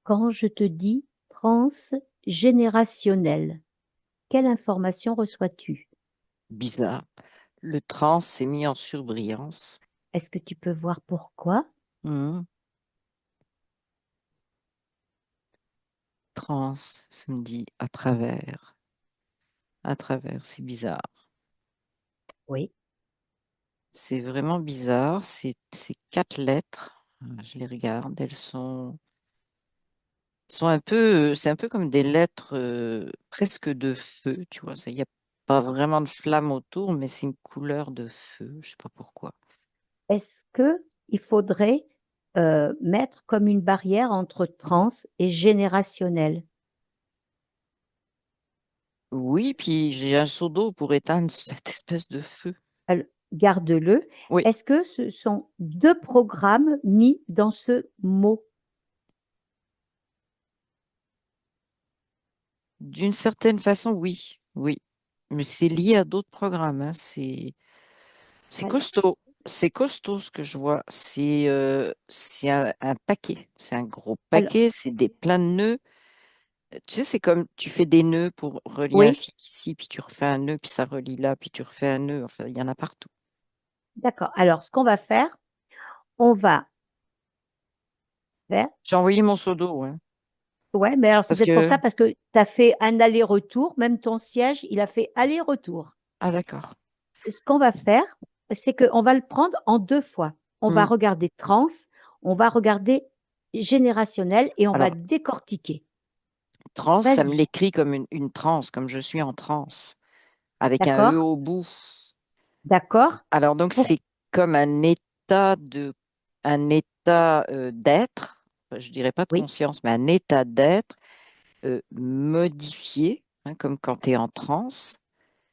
Quand je te dis transgénérationnel, quelle information reçois-tu? Bizarre. Le trans s'est mis en surbrillance. Est-ce que tu peux voir pourquoi? Mhm. Trans, ça me dit à travers. À travers, c'est bizarre. Oui. C'est vraiment bizarre. C'est quatre lettres. Je les regarde. Elles sont un peu, c'est un peu comme des lettres presque de feu, tu vois. Il n'y a pas vraiment de flamme autour, mais c'est une couleur de feu. Je sais pas pourquoi. Est-ce que il faudrait mettre comme une barrière entre trans et générationnel? Oui, puis j'ai un seau d'eau pour éteindre cette espèce de feu. Alors, garde-le. Oui, Est-ce que ce sont deux programmes mis dans ce mot? d'une certaine façon, oui, oui. Mais c'est lié à d'autres programmes, hein. C'est Alors, costaud. C'est costaud ce que je vois. C'est un paquet. C'est un gros alors, paquet. C'est des plein de nœuds. Tu sais, c'est comme tu fais des nœuds pour relier un oui, fil ici, puis tu refais un nœud, puis ça relie là, puis tu refais un nœud. Enfin, il y en a partout. d'accord. Alors, ce qu'on va faire, on va faire, J'ai envoyé mon seau d'eau, hein, ouais, mais alors c'est parce peut-être pour que... ça, parce que tu as fait un aller-retour, même ton siège, il a fait aller-retour. Ah, d'accord. Ce qu'on va faire, c'est qu'on va le prendre en deux fois. On va Hmm. regarder trans, on va regarder générationnel et on va Alors, décortiquer. trans, ça me Vas-y, l'écrit comme une transe, comme je suis en transe, avec un E d'accord? au bout. D'accord? Alors donc Pour, c'est comme un état d'être, je dirais pas de oui, conscience, mais un état d'être modifié, hein, comme quand tu es en transe.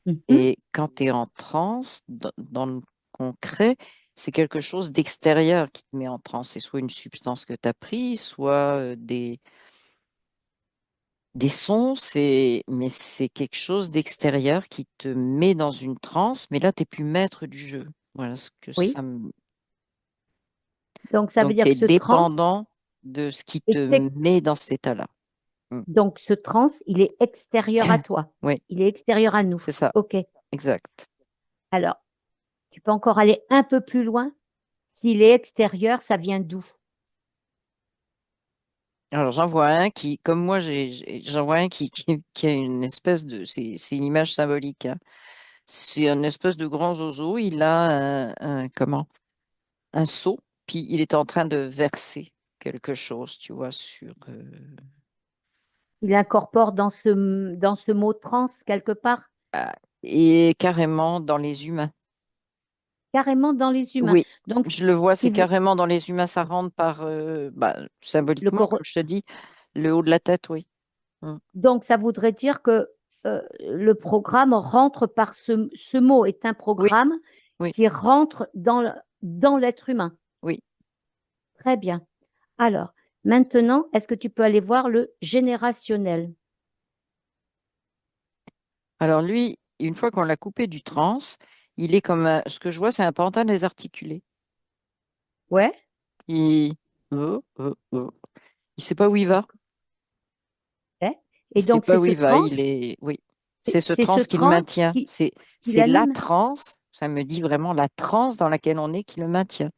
mhm, Et quand tu es en transe, dans le concret, c'est quelque chose d'extérieur qui te met en transe. C'est soit une substance que tu as prise, soit des sons, mais c'est quelque chose d'extérieur qui te met dans une transe, mais là, tu n'es plus maître du jeu. Voilà ce que oui. ça me... Donc ça veut Donc, dire tu que es ce trans dépendant de ce qui te est met dans cet état-là. Mm. donc ce trans, il est extérieur à toi. Oui, Il est extérieur à nous. c'est ça, OK. exact. Alors, tu peux encore aller un peu plus loin. S'il est extérieur, ça vient d'où? Alors, j'en vois un qui, comme moi, j'en vois un qui a une espèce de... C'est une image symbolique, hein. C'est une espèce de grand zozo. Il a comment? Un seau, puis il est en train de verser quelque chose, tu vois, sur... Il incorpore dans ce mot trans quelque part, et carrément dans les humains. carrément dans les humains. Oui, Donc, je le vois, ce qui c'est veut, carrément dans les humains, ça rentre par, bah, le symboliquement, comme cor- je te dis, le haut de la tête, oui. Mm. donc, ça voudrait dire que le programme rentre par ce mot est un Oui, programme oui, qui rentre dans l'être humain. oui. Très bien. Alors, maintenant, est-ce que tu peux aller voir le générationnel? Alors lui, une fois qu'on l'a coupé du trans, il est comme ce que je vois, c'est un pantin désarticulé. Ouais. Il, il sait pas où il va. Ouais. Il Et sait donc, pas c'est où ce il va. trans, Oui, c'est ce c'est trans ce qui le trans maintient. qui C'est la l'anime. transe. Ça me dit vraiment la transe dans laquelle on est qui le maintient.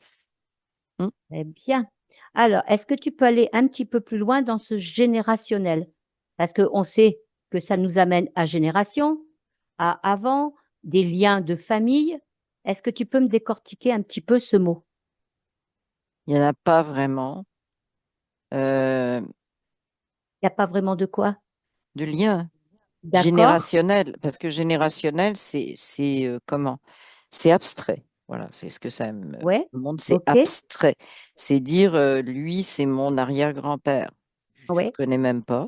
Mm. Eh bien. Alors, est-ce que tu peux aller un petit peu plus loin dans ce générationnel? Parce qu'on sait que ça nous amène à génération, à avant, des liens de famille. Est-ce que tu peux me décortiquer un petit peu ce mot? Il n'y en a pas vraiment euh, Il n'y a pas vraiment de quoi? de lien. D'accord? Générationnel, parce que générationnel, c'est comment? C'est abstrait. Voilà, c'est ce que ça me Ouais. montre, c'est OK. abstrait. C'est dire, lui, c'est mon arrière-grand-père. Je le Ouais. connais même pas.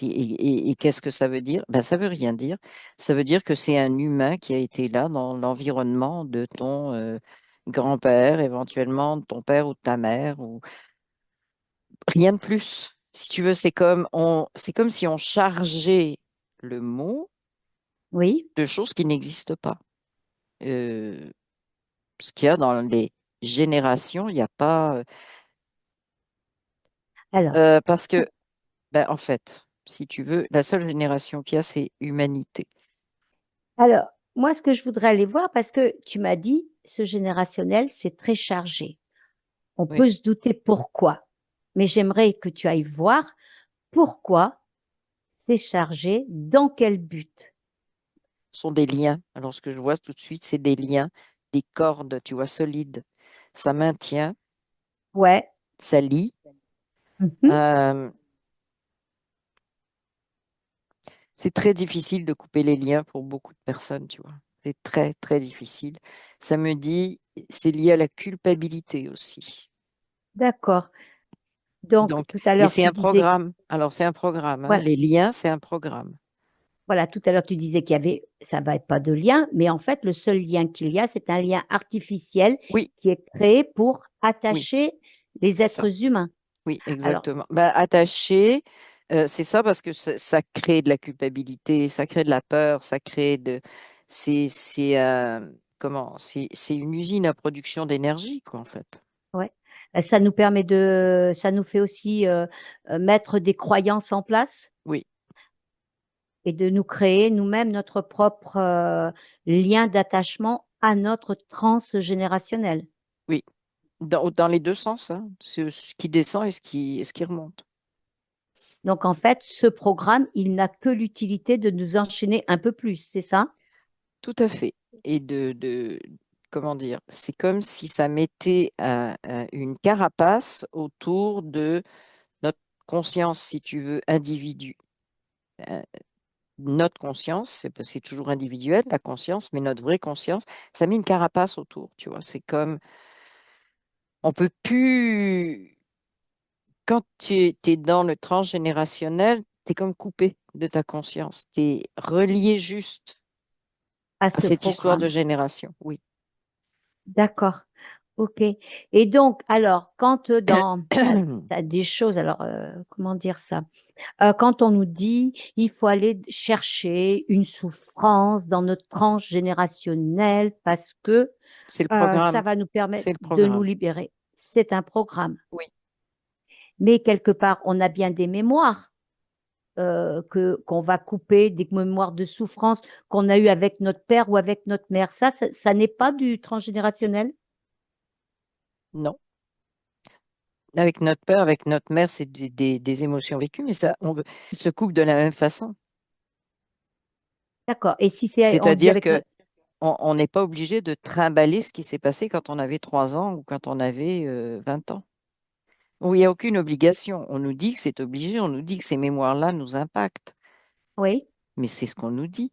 Et qu'est-ce que ça veut dire? Ben, ça veut rien dire. Ça veut dire que c'est un humain qui a été là dans l'environnement de ton grand-père, éventuellement de ton père ou de ta mère, ou rien de plus. Si tu veux, c'est comme si on chargeait le mot Oui. de choses qui n'existent pas. Euh, Ce qu'il y a dans les générations, il n'y a pas. Alors, Parce que, ben, en fait, si tu veux, la seule génération qu'il y a, c'est humanité. alors, moi, ce que je voudrais aller voir, parce que tu m'as dit, ce générationnel, c'est très chargé. On Oui, peut se douter pourquoi, mais j'aimerais que tu ailles voir pourquoi c'est chargé, dans quel but. ce sont des liens. Alors, ce que je vois tout de suite, c'est des liens, des cordes, tu vois, solides. Ça maintient, Ouais. ça lie. Mhm. Euh, c'est très difficile de couper les liens pour beaucoup de personnes, tu vois. C'est très, très difficile. Ça me dit, c'est lié à la culpabilité aussi. D'accord. Donc, Donc, tout à mais l'heure, c'est tu un disais, programme. Alors, c'est un programme, hein. voilà, Les liens, c'est un programme. voilà, tout à l'heure, tu disais qu'il y avait, ça va être pas de lien, mais en fait, le seul lien qu'il y a, c'est un lien artificiel Oui, qui est créé pour oui, attacher les c'est ça. êtres humains. Oui, Alors, exactement. Bah, attaché, c'est ça parce que ça crée de la culpabilité, ça crée de la peur, ça crée de... C'est comment? C'est une usine à production d'énergie, quoi, en fait. ouais. Ça nous fait aussi mettre des croyances en place Oui, et de nous créer nous-mêmes notre propre lien d'attachement à notre transgénérationnel. oui. Dans les deux sens, hein. Ce qui descend et ce qui remonte. Donc, en fait, ce programme, il n'a que l'utilité de nous enchaîner un peu plus, c'est ça? Tout à fait. Et comment dire, c'est comme si ça mettait une carapace autour de notre conscience, si tu veux, individu. Euh, Notre conscience, c'est toujours individuel, la conscience, mais notre vraie conscience, ça met une carapace autour, tu vois. C'est comme, on peut plus, quand tu es dans le transgénérationnel, tu es comme coupé de ta conscience. Tu es relié juste À à ce cette histoire de programme. génération. Oui. D'accord. OK. Et donc, alors, quand t'as des choses, alors, comment dire ça? Quand on nous dit il faut aller chercher une souffrance dans notre tranche générationnelle parce que C'est le ça programme. va nous permettre C'est le de nous programme. libérer. C'est un programme. Oui. Mais quelque part, on a bien des mémoires qu'on va couper, des mémoires de souffrance qu'on a eues avec notre père ou avec notre mère. Ça n'est pas du transgénérationnel. Non. Avec notre père, avec notre mère, c'est des émotions vécues, mais ça, ils se coupe de la même façon. D'accord. Et si c'est, on dit C'est-à-dire avec que notre, on n'est pas obligé de trimballer ce qui s'est passé quand on avait 3 ans ou quand on avait 20 ans. Où il n'y a aucune obligation. On nous dit que c'est obligé, on nous dit que ces mémoires-là nous impactent. oui, Mais c'est ce qu'on nous dit.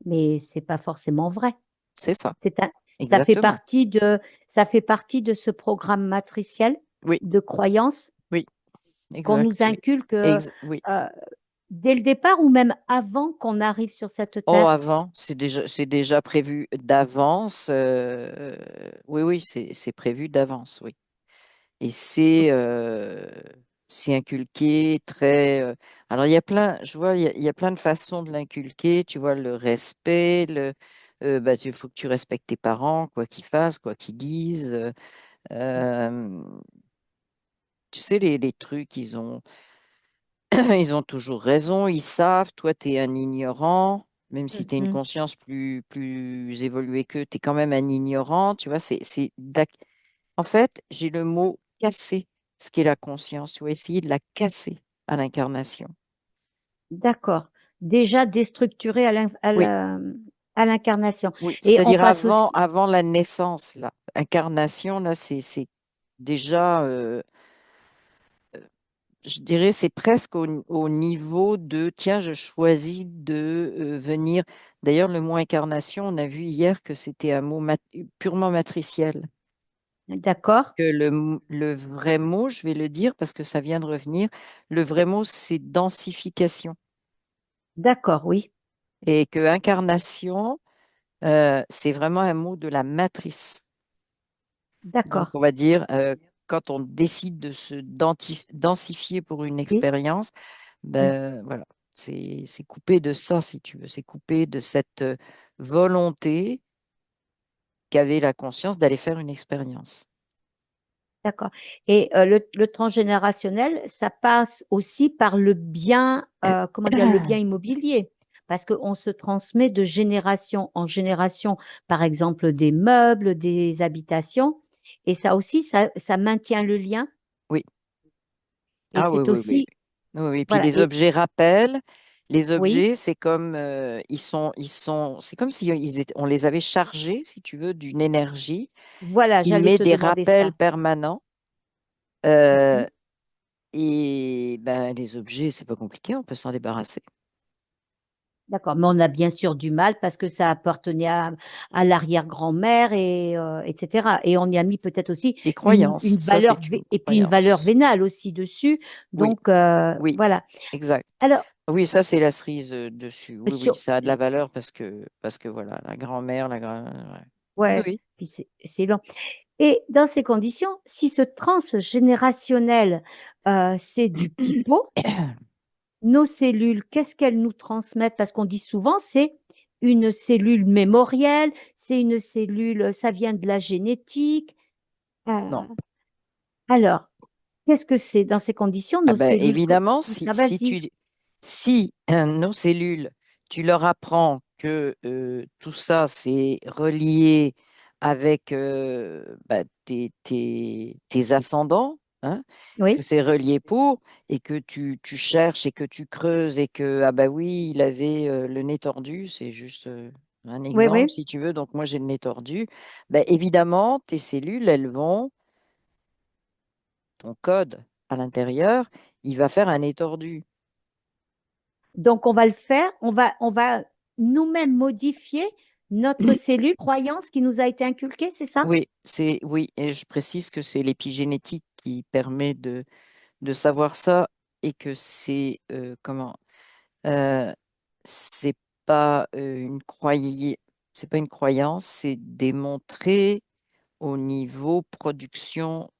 mais c'est pas forcément vrai. C'est ça. C'est un, ça fait Exactement. partie de, ça fait partie de ce programme matriciel Oui, de croyances oui, qu'on nous exact. Oui. inculque Oui. dès le départ ou même avant qu'on arrive sur cette Oh, terre. avant, c'est déjà prévu d'avance. Oui, oui, c'est prévu d'avance, oui. Et c'est inculqué très. Alors, il y a plein, je vois, il y a plein de façons de l'inculquer. Tu vois, le respect, bah, il faut que tu respectes tes parents, quoi qu'ils fassent, quoi qu'ils disent. Euh, Tu sais, les trucs, ils ont toujours raison, ils savent. Toi, tu es un ignorant. Même si tu as une Mhm. conscience plus évoluée qu'eux, tu es quand même un ignorant. Tu vois, en fait, j'ai le mot casser, ce qu'est la conscience. Tu vas essayer de la casser à l'incarnation. D'accord. Déjà déstructuré Oui, à l'incarnation. oui. Et on C'est-à-dire passe aussi, avant la naissance, là. Incarnation, là, c'est déjà, je dirais, c'est presque au niveau de, tiens, je choisis de venir. D'ailleurs, le mot incarnation, on a vu hier que c'était un mot purement matriciel. d'accord, Que le vrai mot, je vais le dire parce que ça vient de revenir, le vrai mot, c'est densification. d'accord, oui, Et que incarnation, c'est vraiment un mot de la matrice. Donc, d'accord. on va dire, quand on décide de se densifier pour une Oui. expérience, Mm. ben voilà, c'est coupé de ça, si tu veux. C'est coupé de cette volonté qu'avait la conscience d'aller faire une expérience. D'accord. Et le transgénérationnel, ça passe aussi par le bien, comment dire, le bien immobilier, parce qu'on se transmet de génération en génération, par exemple, des meubles, des habitations, et ça aussi, ça maintient le lien, Oui. et Ah oui, c'est oui, oui. aussi, Oui, oui. Puis voilà, les et objets rappellent. Les oui, objets, c'est comme c'est comme si on les avait chargés, si tu veux, d'une énergie voilà, qui j'allais met te des demander rappels ça. permanents. Euh, Mhm. et ben, les objets, c'est pas compliqué, on peut s'en débarrasser. D'accord, mais on a bien sûr du mal parce que ça appartenait à l'arrière-grand-mère et etc. Et on y a mis peut-être aussi Les croyances, une ça, valeur c'est une et puis une valeur croyance. vénale aussi dessus. Oui, Donc oui, voilà. exact. Alors Oui, ça, c'est la cerise dessus. Oui, oui, sur ça a de la valeur parce que voilà, la grand-mère, la grand... ouais. Oui, ouais, oui. puis c'est long. Et dans ces conditions, si ce transgénérationnel c'est du pipeau, nos cellules, qu'est-ce qu'elles nous transmettent? Parce qu'on dit souvent c'est une cellule mémorielle, c'est une cellule, ça vient de la génétique. Euh, Non. alors, qu'est-ce que c'est dans ces conditions, Ah nos ben, cellules? évidemment, Tout si, ça, si vas-y. tu si nos cellules, tu leur apprends que tout ça, c'est relié avec bah, tes ascendants, hein, que Oui, c'est relié pour, et que tu cherches et que tu creuses et que, ah bah oui, il avait le nez tordu, c'est juste un oui, exemple, oui. si tu veux, donc moi j'ai le nez tordu, ben, évidemment, tes cellules, elles vont ton code à l'intérieur, il va faire un étordu. Donc, on va le faire. On va nous-mêmes modifier notre cellule croyance qui nous a été inculquée, c'est ça? Oui, et je précise que c'est l'épigénétique qui permet de savoir ça et que euh, c'est pas c'est pas une croyance, c'est démontré au niveau production,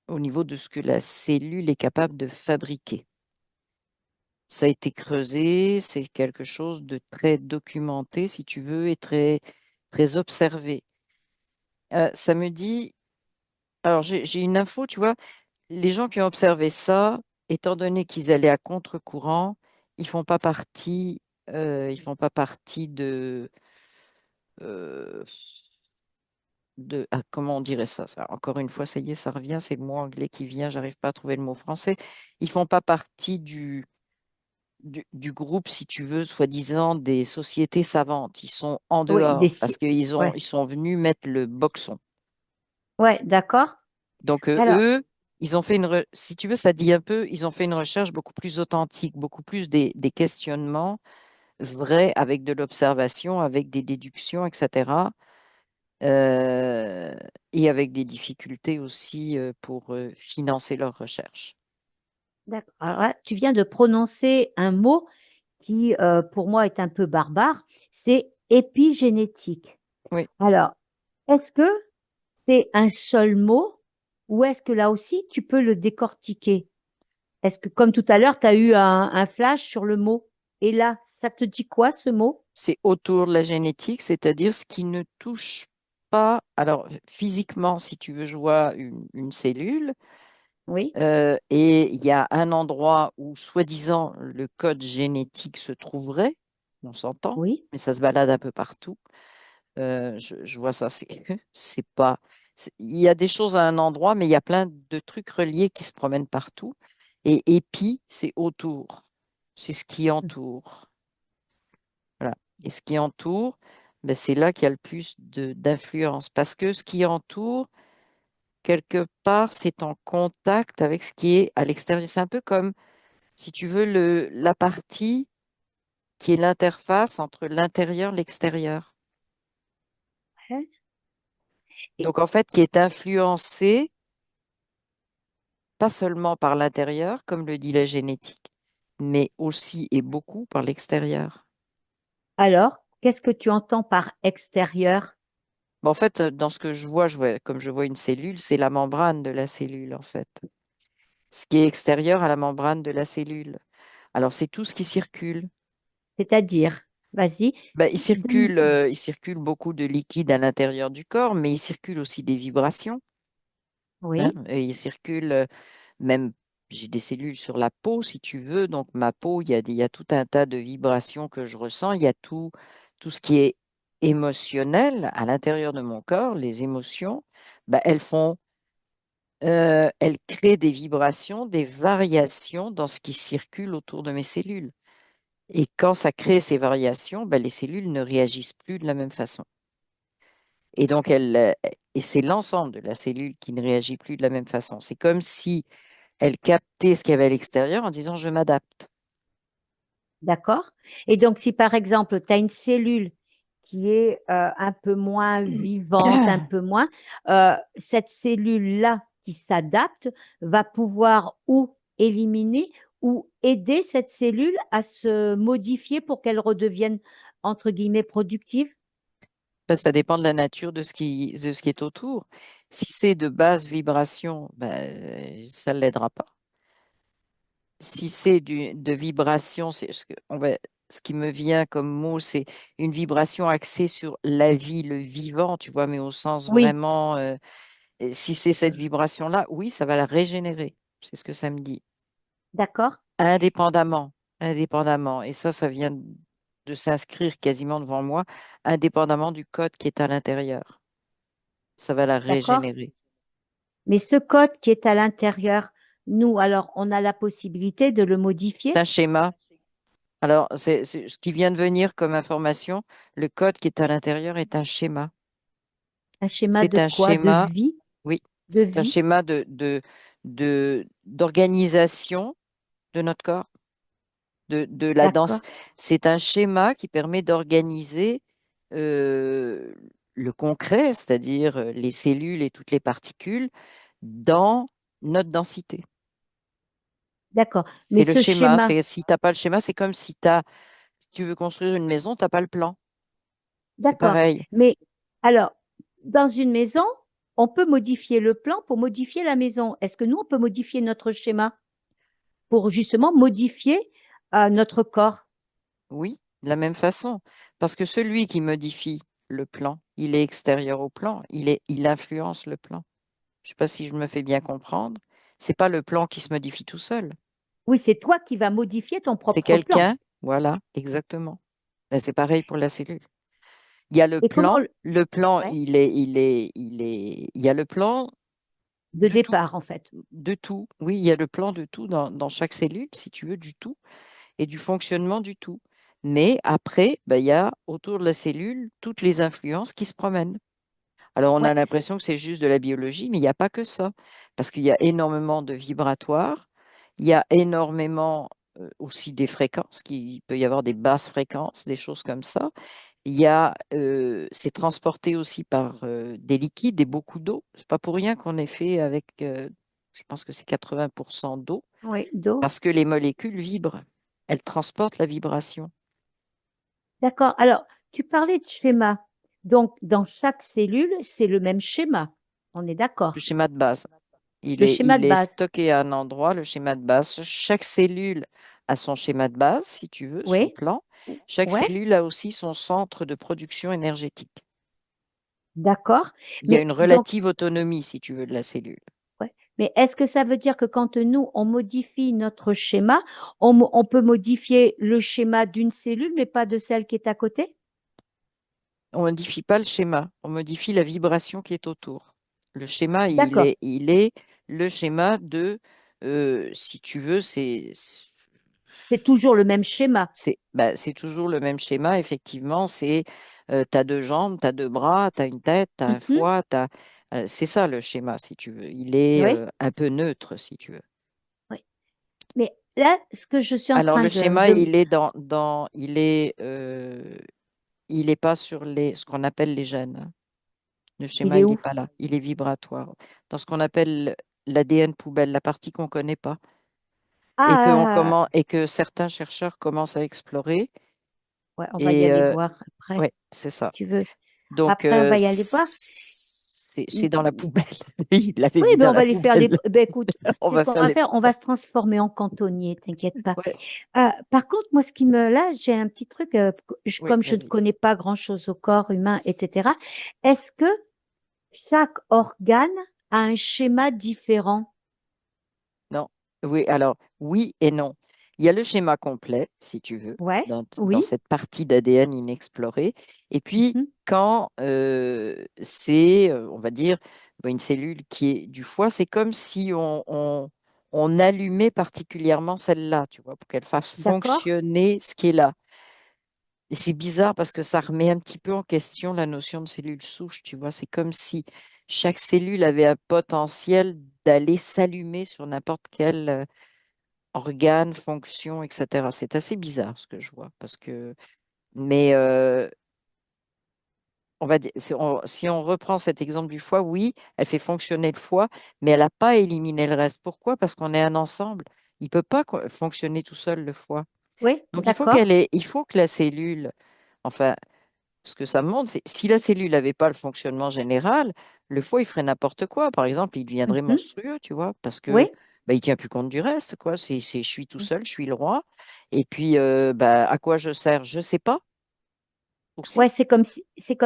au niveau de ce que la cellule est capable de fabriquer. Ça a été creusé, c'est quelque chose de très documenté, si tu veux, et très, très observé. Ça me dit, alors j'ai une info, tu vois, les gens qui ont observé ça, étant donné qu'ils allaient à contre-courant, ils font pas partie euh, comment on dirait ça, ça? Encore une fois, ça y est, ça revient, c'est le mot anglais qui vient, j'arrive pas à trouver le mot français. Ils font pas partie du groupe, si tu veux, soi-disant des sociétés savantes. Ils sont en Oui, dehors parce ouais, ils sont venus mettre le boxon. ouais, d'accord. Donc, Alors, eux, ils ont fait si tu veux, ça dit un peu, ils ont fait une recherche beaucoup plus authentique, beaucoup plus des questionnements vrais avec de l'observation, avec des déductions, etc. euh, et avec des difficultés aussi pour financer leurs recherches. d'accord. Alors là, tu viens de prononcer un mot qui, pour moi, est un peu barbare. C'est épigénétique. Oui, Alors, est-ce que c'est un seul mot ou est-ce que là aussi, tu peux le décortiquer? Est-ce que, comme tout à l'heure, tu as eu un flash sur le mot? Et là, ça te dit quoi, ce mot? c'est autour de la génétique, c'est-à-dire ce qui ne touche pas. Alors, physiquement, si tu veux, je vois une cellule. Oui, Et il y a un endroit où, soi-disant, le code génétique se trouverait, on s'entend, oui, mais ça se balade un peu partout. Je vois ça, c'est c'est pas. Il y a des choses à un endroit, mais il y a plein de trucs reliés qui se promènent partout. Et épi, c'est autour. C'est ce qui entoure. Voilà. Et ce qui entoure, ben, c'est là qu'il y a le plus d'influence. Parce que ce qui entoure, quelque part, c'est en contact avec ce qui est à l'extérieur. C'est un peu comme si tu veux, la partie qui est l'interface entre l'intérieur et l'extérieur. hein. Et Donc, en fait, qui est influencée pas seulement par l'intérieur, comme le dit la génétique, mais aussi et beaucoup par l'extérieur. alors, qu'est-ce que tu entends par extérieur? En fait, dans ce que comme je vois une cellule, c'est la membrane de la cellule, en fait. Ce qui est extérieur à la membrane de la cellule. Alors, c'est tout ce qui circule. C'est-à-dire, vas-y, Ben, donne- il circule beaucoup de liquide à l'intérieur du corps, mais il circule aussi des vibrations. hein, Oui, et il circule même, j'ai des cellules sur la peau, si tu veux, donc ma peau, il y a tout un tas de vibrations que je ressens, il y a tout ce qui est émotionnel à l'intérieur de mon corps, les émotions, bah, elles créent des vibrations, des variations dans ce qui circule autour de mes cellules. Et quand ça crée ces variations, bah, les cellules ne réagissent plus de la même façon. Et donc, et c'est l'ensemble de la cellule qui ne réagit plus de la même façon. C'est comme si elle captait ce qu'il y avait à l'extérieur en disant je m'adapte. d'accord. Et donc, si par exemple, tu as une cellule qui est un peu moins vivante, un peu moins, cette cellule-là qui s'adapte va pouvoir ou éliminer ou aider cette cellule à se modifier pour qu'elle redevienne, entre guillemets, productive. Ben, ça dépend de la nature de ce qui est autour. Si c'est de basse vibration, ben, ça ne l'aidera pas. Si c'est de vibration, ce qui me vient comme mot, c'est une vibration axée sur la vie, le vivant, tu vois, mais au sens Oui, vraiment, et si c'est cette vibration-là, oui, ça va la régénérer. C'est ce que ça me dit. d'accord, Indépendamment, indépendamment. Et ça vient de s'inscrire quasiment devant moi, indépendamment du code qui est à l'intérieur. Ça va la d'accord. régénérer. Mais ce code qui est à l'intérieur, nous, alors, on a la possibilité de le C'est un modifier, schéma. Alors, c'est ce qui vient de venir comme information. Le code qui est à l'intérieur est un schéma. un schéma C'est de un quoi? schéma, oui, De c'est un vie, schéma d'organisation de notre corps, de la danse. d'accord, C'est un schéma qui permet d'organiser euh, le concret, c'est-à-dire les cellules et toutes les particules, dans notre densité. d'accord. Mais C'est le ce schéma. schéma, C'est, si tu n'as pas le schéma, c'est comme si tu veux construire une maison, tu n'as pas le plan. C'est d'accord. pareil. Mais alors, dans une maison, on peut modifier le plan pour modifier la maison. Est-ce que nous, on peut modifier notre schéma pour justement modifier notre corps? Oui, de la même façon. Parce que celui qui modifie le plan, il est extérieur au plan, il influence le plan. Je ne sais pas si je me fais bien comprendre. C'est pas le plan qui se modifie tout seul. Oui, c'est toi qui vas modifier ton C'est propre plan. quelqu'un, voilà, exactement. Ben, c'est pareil pour la cellule. Il y a Et comment, le plan, ouais, il y a le plan de de tout, départ, en fait. de tout. Oui, il y a le plan de tout dans chaque cellule, si tu veux, du tout, et du fonctionnement du tout. Mais après, ben, il y a autour de la cellule toutes les influences qui se promènent. Alors, on Ouais, a l'impression que c'est juste de la biologie, mais il n'y a pas que ça, parce qu'il y a énormément de vibratoires, il y a énormément aussi des fréquences, il peut y avoir des basses fréquences, des choses comme ça. C'est transporté aussi par des liquides et beaucoup d'eau. C'est pas pour rien qu'on est fait avec, je pense que c'est 80% d'eau, oui, d'eau. parce que les molécules vibrent. Elles transportent la vibration. D'accord. Alors, tu parlais de schéma. Donc, dans chaque cellule, c'est le même schéma. On est Le d'accord. schéma de base. Le schéma Il de est base. stocké à un endroit, le schéma de base. Chaque cellule a son schéma de base, si tu veux, son Oui. plan. Chaque Ouais. cellule a aussi son centre de production énergétique. D'accord. Il y a Mais une donc, relative autonomie, si tu veux, de la cellule. ouais. Mais est-ce que ça veut dire que quand nous, on modifie notre schéma, on peut modifier le schéma d'une cellule, mais pas de celle qui est à côté? On ne modifie pas le schéma, on modifie la vibration qui est autour. Le schéma, D'accord. il est le schéma de, si tu veux, C'est toujours le même schéma. bah, c'est toujours le même schéma, effectivement. C'est, tu as deux jambes, tu as deux bras, tu as une tête, tu as un Mhm. foie, c'est ça le schéma, si tu veux. Il est Oui. un peu neutre, si tu veux. Oui. Mais là, ce que je suis en Alors, train le de, schéma, de- il est pas sur ce qu'on appelle les gènes, hein. Le il schéma, est il n'est où? pas là. Il est vibratoire. Dans ce qu'on appelle l'ADN poubelle, la partie qu'on ne connaît pas Ah, et que certains chercheurs commencent à explorer. ouais, on va y Et aller voir après, ouais, c'est si ça. tu veux. Donc, Après, on va y aller voir. c'est dans la poubelle. Il l'avait Oui, mis mais dans on la va les faire les. poubelle. Ben écoute, On c'est ce va qu'on faire va les faire. On va poubelles. se transformer en cantonnier, t'inquiète pas. Ouais, Par contre, moi, ce qui me. Là, j'ai un petit truc, oui, comme je ne vas-y. connais pas grand-chose au corps humain, etc. Est-ce que chaque organe a un schéma différent? Non, oui, alors oui et non. Il y a le schéma complet, si tu veux, Ouais, dans oui. cette partie d'ADN inexplorée. Et puis, Mhm. quand c'est, on va dire, une cellule qui est du foie, c'est comme si on allumait particulièrement celle-là, tu vois, pour qu'elle fasse D'accord? fonctionner ce qui est là. Et c'est bizarre parce que ça remet un petit peu en question la notion de cellule souche, tu vois. C'est comme si chaque cellule avait un potentiel d'aller s'allumer sur n'importe quel organe, fonction, etc. C'est assez bizarre ce que je vois parce que, mais on va dire, si on reprend cet exemple du foie, oui, elle fait fonctionner le foie, mais elle n'a pas éliminé le reste. Pourquoi? Parce qu'on est un ensemble. Il ne peut pas fonctionner tout seul, le foie. Oui, Donc, d'accord. il faut que la cellule, enfin, ce que ça me montre, c'est si la cellule n'avait pas le fonctionnement général, le foie, il ferait n'importe quoi. Par exemple, il deviendrait Mhm. monstrueux, tu vois, parce que Oui. bah, il tient plus compte du reste, quoi. Je suis tout seul, je suis le roi. Et puis, bah, à quoi je sers? Je sais pas aussi. Ouais, c'est comme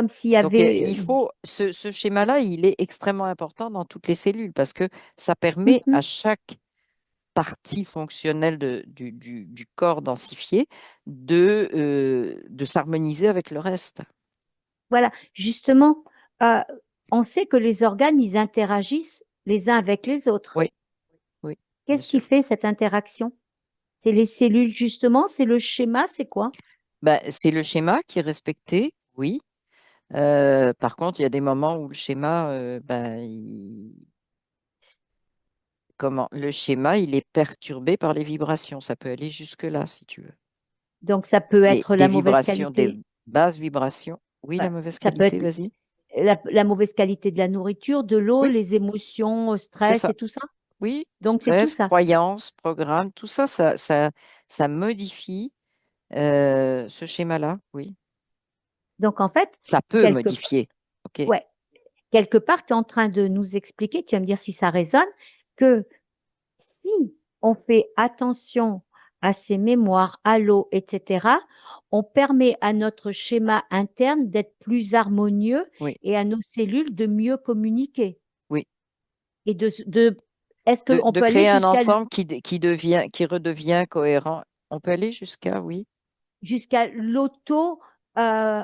s'il y Donc, avait. il faut ce schéma-là, il est extrêmement important dans toutes les cellules parce que ça permet à Mhm. chaque partie fonctionnelle du corps densifié de s'harmoniser avec le reste. Voilà, justement, euh, on sait que les organes, ils interagissent les uns avec les autres. Oui, oui, bien Qu'est-ce qui sûr. fait cette interaction? C'est les cellules, justement, c'est le schéma, c'est quoi? Bah, c'est le schéma qui est respecté, oui. Par contre, il y a des moments où le schéma, bah, comment, le schéma, il est perturbé par les vibrations. Ça peut aller jusque-là, si tu veux. Donc, ça peut être Des la mauvaise vibrations, des qualité. basses vibrations. Oui, la Ouais, mauvaise ça peut qualité, être vas-y. la mauvaise qualité de la nourriture, de l'eau, Oui, les émotions, c'est stress ça. et tout ça. Oui, Donc, c'est tout stress, ça. croyances, programme, tout ça, ça modifie ce schéma-là, oui. Donc, en fait, Ça peut quelque, modifier. OK. ouais, quelque part, tu es en train de nous expliquer, tu vas me dire si ça résonne, que si on fait attention à ses mémoires, à l'eau, etc., on permet à notre schéma interne d'être plus harmonieux Oui, et à nos cellules de mieux communiquer. oui. Et est-ce qu'on De peut aller créer un ensemble qui redevient cohérent. On peut aller jusqu'à, oui, jusqu'à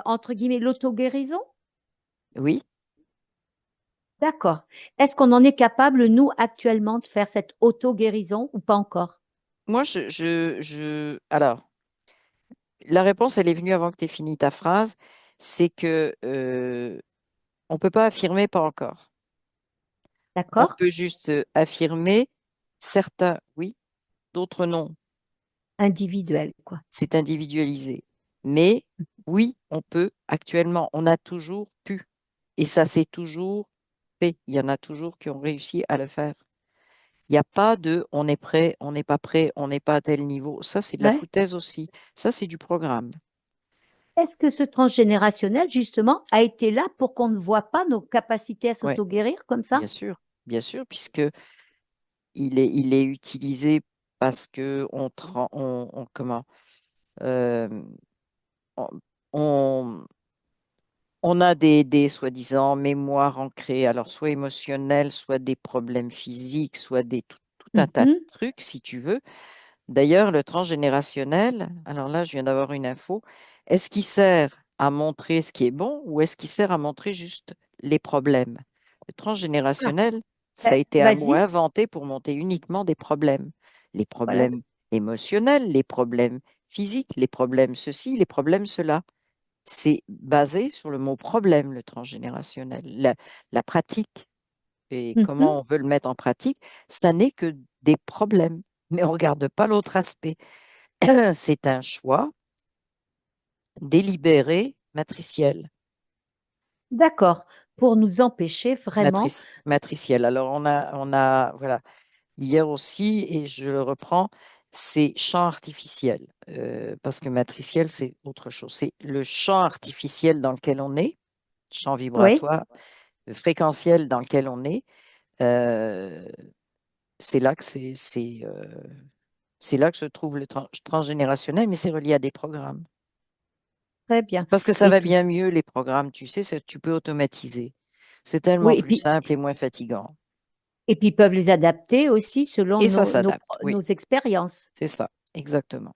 entre guillemets, l'auto-guérison? oui. D'accord. Est-ce qu'on en est capable, nous, actuellement, de faire cette auto-guérison ou pas encore? Moi, alors, la réponse, elle est venue avant que tu aies fini ta phrase. C'est que on peut pas affirmer pas encore. On D'accord? peut juste affirmer certains oui, d'autres non. Individuel, quoi. C'est individualisé. Mais oui, on peut actuellement. On a toujours pu. Et ça s'est toujours fait. Il y en a toujours qui ont réussi à le faire. Il n'y a pas de on est prêt, on n'est pas prêt, on n'est pas à tel niveau. Ça, c'est de la Ouais. foutaise aussi. Ça, c'est du programme. Est-ce que ce transgénérationnel, justement, a été là pour qu'on ne voit pas nos capacités à Oui, s'auto-guérir comme ça? bien sûr, puisque il est utilisé parce que comment, euh, on, on- on a des soi-disant mémoires ancrées, alors soit émotionnelles, soit des problèmes physiques, soit tout un tas de Mhm. trucs, si tu veux. D'ailleurs, le transgénérationnel, alors là, je viens d'avoir une info, est-ce qu'il sert à montrer ce qui est bon ou est-ce qu'il sert à montrer juste les problèmes? Le Ah, transgénérationnel, ça a ben, été un mot vas-y. inventé pour monter uniquement des problèmes. Les Voilà. problèmes émotionnels, les problèmes physiques, les problèmes ceci, les problèmes cela. C'est basé sur le mot problème, le transgénérationnel. La pratique et Mhm. comment on veut le mettre en pratique, ça n'est que des problèmes. Mais on ne regarde pas l'autre aspect. C'est un choix délibéré matriciel. D'accord. Pour nous empêcher vraiment. Matriciel. Alors, voilà, hier aussi, et je le reprends, c'est champ artificiel. Parce que matriciel, c'est autre chose. C'est le champ artificiel dans lequel on est, champ Oui, vibratoire, fréquentiel dans lequel on est. euh, c'est là que c'est là que se trouve le transgénérationnel, mais c'est relié à des programmes. très bien. Parce que ça Et va tout. bien mieux, les programmes, tu sais, tu peux automatiser. C'est tellement Oui, et plus puis simple et moins fatigant. Et puis ils peuvent les adapter aussi selon Et ça s'adapte, oui, nos expériences. c'est ça, exactement.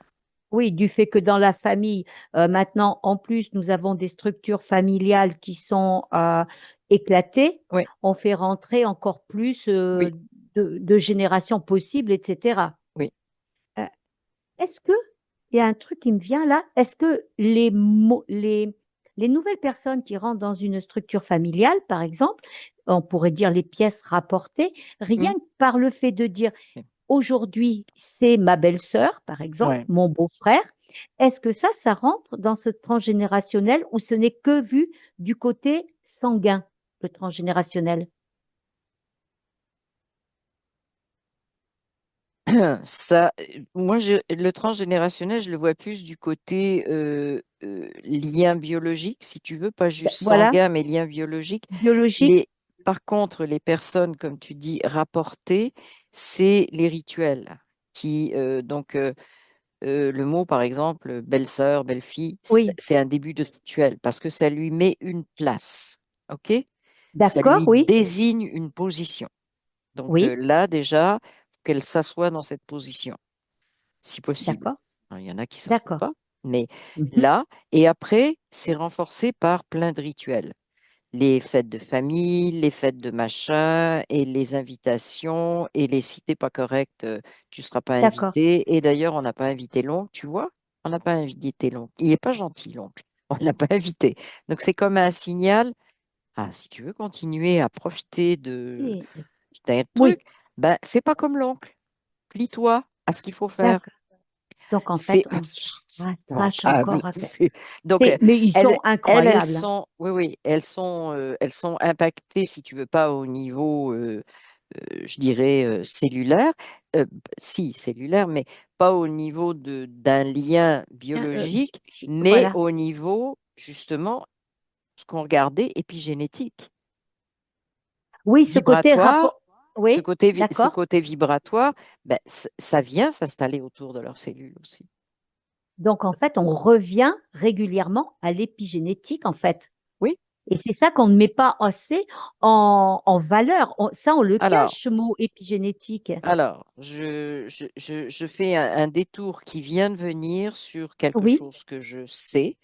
Oui, du fait que dans la famille, maintenant, en plus, nous avons des structures familiales qui sont éclatées, Oui, on fait rentrer encore plus oui, de générations possibles, etc. oui. Euh, Est-ce que, il y a un truc qui me vient là, est-ce que les nouvelles personnes qui rentrent dans une structure familiale, par exemple, on pourrait dire les pièces rapportées, rien Mm. que par le fait de dire aujourd'hui, c'est ma belle-sœur, par exemple, Ouais. mon beau-frère. Est-ce que ça rentre dans ce transgénérationnel ou ce n'est que vu du côté sanguin, le transgénérationnel? Ça, moi, le transgénérationnel, je le vois plus du côté lien biologique, si tu veux, pas juste Voilà, sanguin, mais lien biologique. biologique, Les, par contre, les personnes, comme tu dis, rapportées, c'est les rituels le mot, par exemple, belle-sœur, belle-fille, oui, c'est un début de rituel parce que ça lui met une place, OK? Ça d'accord, lui oui, désigne une position. Donc oui, là, déjà, faut qu'elle s'assoie dans cette position, si possible. d'accord, Alors, il y en a qui ne s'assoient d'accord. pas, mais Mhm. là, et après, c'est renforcé par plein de rituels. Les fêtes de famille, les fêtes de machin, et les invitations, et les si t'es pas correct, tu ne seras pas D'accord. invité. Et d'ailleurs, on n'a pas invité l'oncle, tu vois? On n'a pas invité l'oncle. Il n'est pas gentil, l'oncle. On ne l'a pas invité. Donc, c'est comme un signal. Ah, si tu veux continuer à profiter Et- d'un truc, Oui, ben, fais pas comme l'oncle. Plie-toi à ce qu'il faut faire. d'accord. Donc, en C'est fait, on rattache insupportable. encore à fait. Donc, Mais ils elles, sont elles incroyables, hein. sont, oui, oui, elles sont impactées, si tu veux pas, au niveau, je dirais, cellulaire. Si, cellulaire, mais pas au niveau d'un lien Tiens, biologique, mais voilà. au niveau, justement, ce qu'on regardait, épigénétique, Oui, ce côté vibratoire. rapport. Oui, Ce d'accord. côté vibratoire, ben, ça vient s'installer autour de leurs cellules aussi. Donc, en fait, on revient régulièrement à l'épigénétique, en fait. Oui. Et c'est ça qu'on ne met pas assez en valeur. Ça, on le Alors, cache, ce mot épigénétique. je fais un détour qui vient de venir sur quelque Oui, chose que je sais,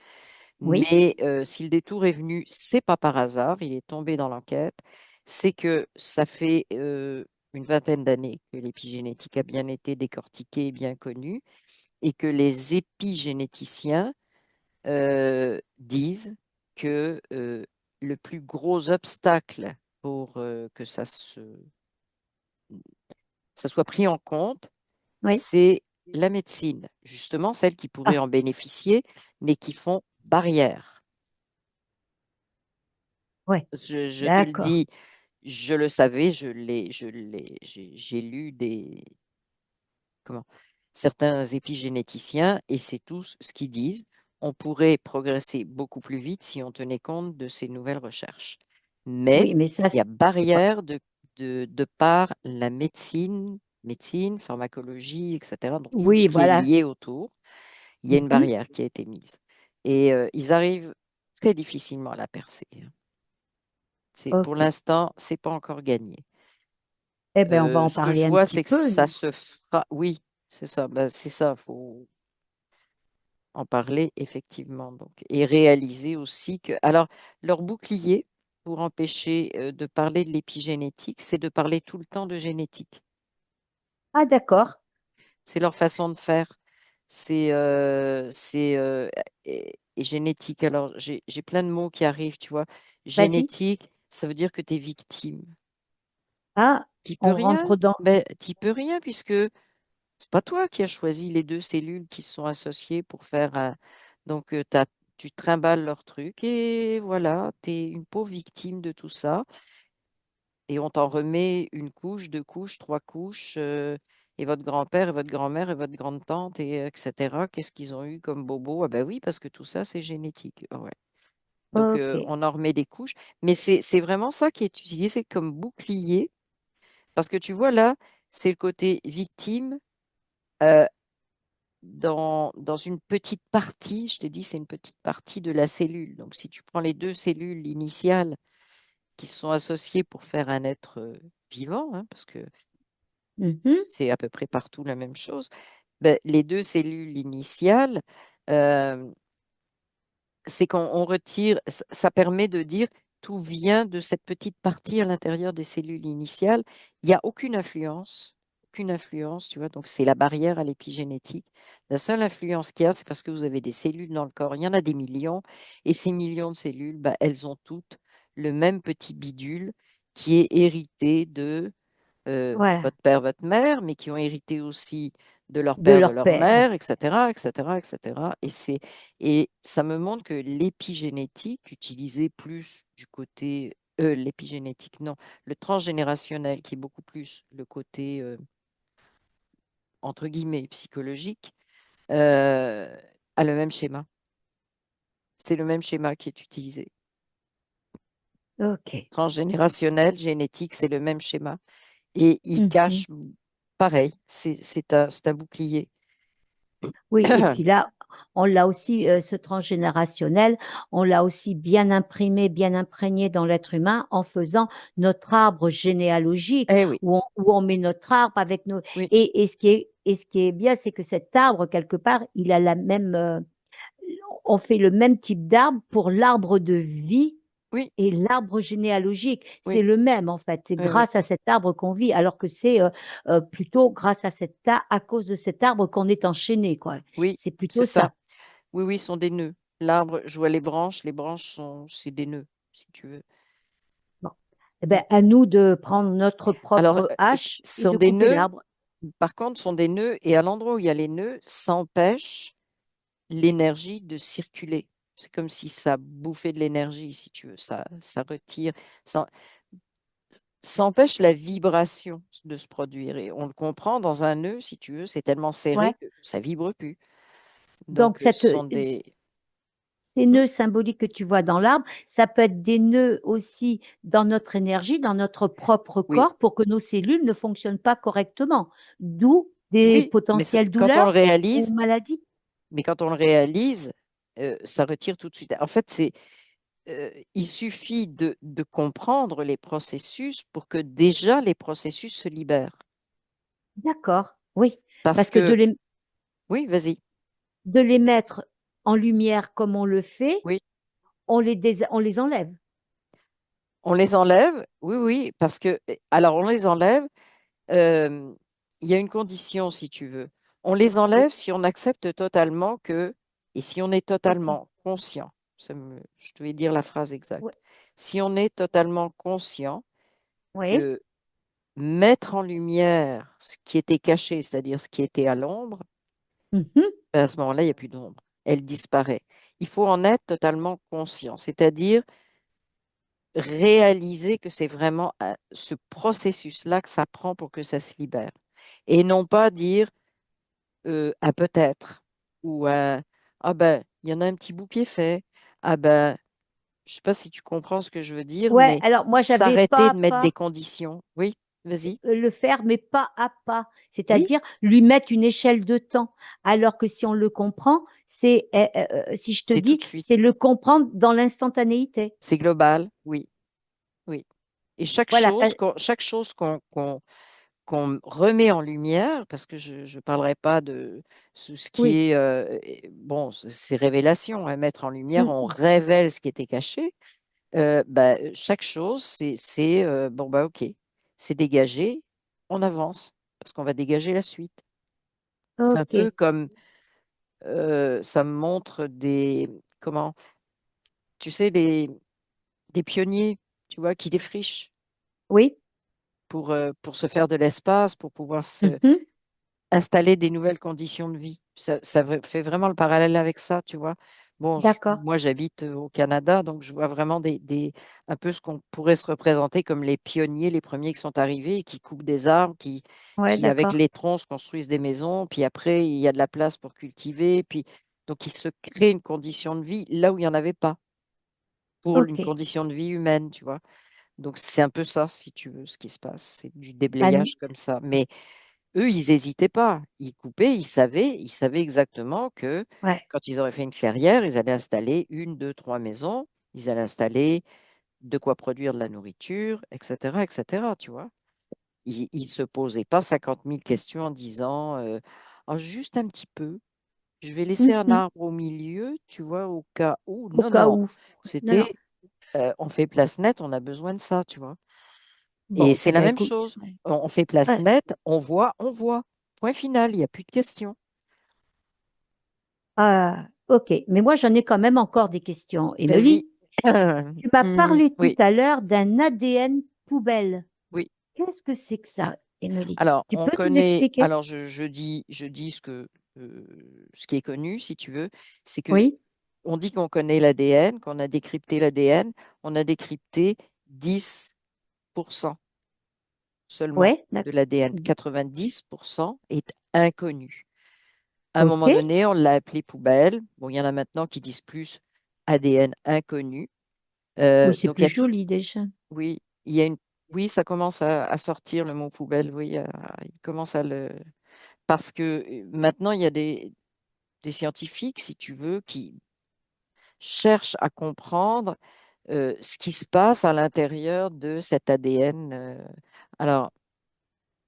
oui, mais si le détour est venu, c'est pas par hasard, il est tombé dans l'enquête, c'est que ça fait une vingtaine d'années que l'épigénétique a bien été décortiquée et bien connue, et que les épigénéticiens disent que le plus gros obstacle pour que ça soit pris en compte, oui. c'est la médecine, justement celles qui pourraient Ah, en bénéficier, mais qui font barrière. ouais, Je te le d'accord. dis, je le savais, j'ai lu comment, certains épigénéticiens et c'est tous ce qu'ils disent. On pourrait progresser beaucoup plus vite si on tenait compte de ces nouvelles recherches. Mais Oui, mais ça, il y a c'est pas. barrière de par la médecine, pharmacologie, etc. Donc tout ce Oui, qui est voilà. lié autour, il y a une Mhm. barrière qui a été mise. Et ils arrivent très difficilement à la percer, hein. Pour OK. l'instant, c'est pas encore gagné. Eh bien, on va en Ce que je parler un vois, petit c'est que peu, ça nous. se fera. Oui, c'est ça. Ben, c'est ça. Faut en parler effectivement. Donc, et réaliser aussi que. Alors, leur bouclier pour empêcher de parler de l'épigénétique, c'est de parler tout le temps de génétique. Ah, d'accord. C'est leur façon de faire. Et génétique. Alors, j'ai plein de mots qui arrivent, tu vois. Vas-y. Génétique, ça veut dire que tu es victime. Ah, T'y peux on rien. rentre dans. Ben, t'y peux rien puisque c'est pas toi qui as choisi les deux cellules qui se sont associées pour faire un. Donc, tu trimbales leur truc et voilà, tu es une pauvre victime de tout ça. Et on t'en remet une couche, deux couches, trois couches. Et votre grand-père et votre grand-mère et votre grande-tante, et etc. Qu'est-ce qu'ils ont eu comme bobo? Ah ben oui, parce que tout ça, c'est génétique. Ah ouais. Donc, OK. on en remet des couches. Mais c'est vraiment ça qui est utilisé comme bouclier. Parce que tu vois là, c'est le côté victime. euh, dans une petite partie, je t'ai dit, c'est une petite partie de la cellule. Donc, si tu prends les deux cellules initiales qui se sont associées pour faire un être vivant, hein, parce que Mhm. c'est à peu près partout la même chose, ben, les deux cellules initiales, euh, c'est quand on retire, ça permet de dire tout vient de cette petite partie à l'intérieur des cellules initiales. Il n'y a aucune influence, tu vois. Donc, c'est la barrière à l'épigénétique. La seule influence qu'il y a, c'est parce que vous avez des cellules dans le corps. Il y en a des millions. Et ces millions de cellules, bah, elles ont toutes le même petit bidule qui est hérité de Voilà, votre père, votre mère, mais qui ont hérité aussi de leur de père, de leur leur père. mère, etc., etc., etc. Et ça me montre que l'épigénétique, utilisée plus du côté, l'épigénétique, non, le transgénérationnel, qui est beaucoup plus le côté, entre guillemets, psychologique, euh, a le même schéma. C'est le même schéma qui est utilisé. Ok. Transgénérationnel, génétique, c'est le même schéma. Et il Mhm. cache, pareil, c'est un bouclier. Oui, et puis là, on l'a aussi, ce transgénérationnel, on l'a aussi bien imprimé, bien imprégné dans l'être humain en faisant notre arbre généalogique, Eh oui, où on met notre arbre avec nos... oui, Et ce qui est bien, c'est que cet arbre, quelque part, il a la même... on fait le même type d'arbre pour l'arbre de vie oui, et l'arbre généalogique. C'est oui, le même, en fait. C'est oui, oui, grâce à cet arbre qu'on vit, alors que c'est plutôt grâce à à cause de cet arbre qu'on est enchaîné, quoi. oui, C'est c'est plutôt ça. ça. Oui, oui, ce sont des nœuds. L'arbre, je vois les branches sont, c'est des nœuds, si tu veux. Bon. Eh Mm. ben, à nous de prendre notre Alors, propre hache ce et sont de des couper nœuds, l'arbre. par contre, ce sont des nœuds, et à l'endroit où il y a les nœuds, ça empêche l'énergie de circuler. C'est comme si ça bouffait de l'énergie, si tu veux. Ça retire, ça, ça empêche la vibration de se produire. Et on le comprend dans un nœud, si tu veux, c'est tellement serré Ouais. que ça vibre plus. Donc, Donc, ce sont des... ces Hmm. nœuds symboliques que tu vois dans l'arbre, ça peut être des nœuds aussi dans notre énergie, dans notre propre Oui, corps, pour que nos cellules ne fonctionnent pas correctement. D'où des oui, mais potentielles quand on le douleurs ou réalise, maladies. ça retire tout de suite. En fait, il suffit de comprendre les processus pour que déjà les processus se libèrent. D'accord, oui. Parce Parce que que, oui, vas-y, de les mettre en lumière comme on le fait, oui, on les enlève. on les enlève, oui, oui, parce que, alors on les enlève, euh, il y a une condition, si tu veux. On les Oui, enlève si on accepte totalement et si on est ok. totalement conscient, je devais dire la phrase Oui, exacte, si on est totalement conscient oui. que mettre en lumière ce qui était caché, c'est-à-dire ce qui était à l'ombre, Mhm. ben, à ce moment-là, il n'y a plus d'ombre. Elle disparaît. Il faut en être totalement conscient, c'est-à-dire réaliser que c'est vraiment ce processus-là que ça prend pour que ça se libère. Et non pas dire ah peut-être ou ah ben il y en a un petit bout qui est fait. Ah ben je sais pas si tu comprends ce que je veux dire, Ouais, mais alors moi j'avais s'arrêter pas à de mettre des pas conditions. Oui, vas-y. le faire, mais pas à pas, Oui, c'est-à-dire lui mettre une échelle de temps. Alors que si on le comprend, si je te c'est tout dis, de c'est suite. le comprendre dans l'instantanéité. C'est global. Oui, oui. Et Voilà, chaque chose qu'on remet en lumière, parce que je ne parlerai pas de ce qui oui. est, bon, c'est révélation, hein, mettre en lumière, Mm, on mm. révèle ce qui était caché. Bah, chaque chose, bon, bah, ok, c'est dégagé, on avance, parce qu'on va dégager la suite. C'est un Ok, peu comme, ça me montre comment, tu sais, des pionniers, tu vois, qui défrichent oui. pour se faire de l'espace, pour pouvoir Mhm. installer des nouvelles conditions de vie. Fait vraiment le parallèle avec ça, tu vois. Bon, D'accord. moi, j'habite au Canada, donc je vois vraiment un peu ce qu'on pourrait se représenter comme les pionniers, les premiers qui sont arrivés, et qui coupent des arbres, Ouais, qui, avec d'accord. les troncs, se construisent des maisons, puis après, il y a de la place pour cultiver, puis donc ils se créent une condition de vie là où il n'y en avait pas, pour Ok. une condition de vie humaine, tu vois. Donc c'est un peu ça, si tu veux, ce qui se passe. C'est du Anne, déblayage comme ça. Mais eux, ils n'hésitaient pas. Ils coupaient, ils savaient exactement que ouais. quand ils auraient fait une clairière, ils allaient installer une, deux, trois maisons, ils allaient installer de quoi produire de la nourriture, etc., etc., tu vois. il se posait pas 50 000 questions en disant ah, juste un petit peu, je vais laisser un Mhm. arbre au milieu, tu vois, au cas où. Au Non, cas non, où. Non, non. c'était on fait place nette, on a besoin de ça, tu vois. Et Bon, c'est eh la ben même écoute. chose. Ouais. On fait place Ouais. nette, on voit, on voit. Point final, il n'y a plus de questions. Ah, ok, mais moi j'en ai quand même encore des questions. Vas-y. Émilie, tu m'as parlé tout Oui, à l'heure d'un ADN poubelle. oui. Qu'est-ce que c'est que ça, Émilie? Alors, Tu on peux nous connaît. expliquer? Alors, je dis ce qui est connu, si tu veux, c'est que Oui, on dit qu'on connaît l'ADN, qu'on a décrypté l'ADN. On a décrypté 10% seulement ouais, de l'ADN. d'accord. 90% est inconnu. À un Ok, moment donné, on l'a appelé poubelle. Bon, il y en a maintenant qui disent plus ADN inconnu. oui, c'est Donc, il y plus a tout. joli déjà. Oui, il y a une. Oui, ça commence à sortir le mot poubelle. Oui, il commence à le. Parce que maintenant, il y a des scientifiques, si tu veux, qui cherchent à comprendre ce qui se passe à l'intérieur de cet ADN. Alors,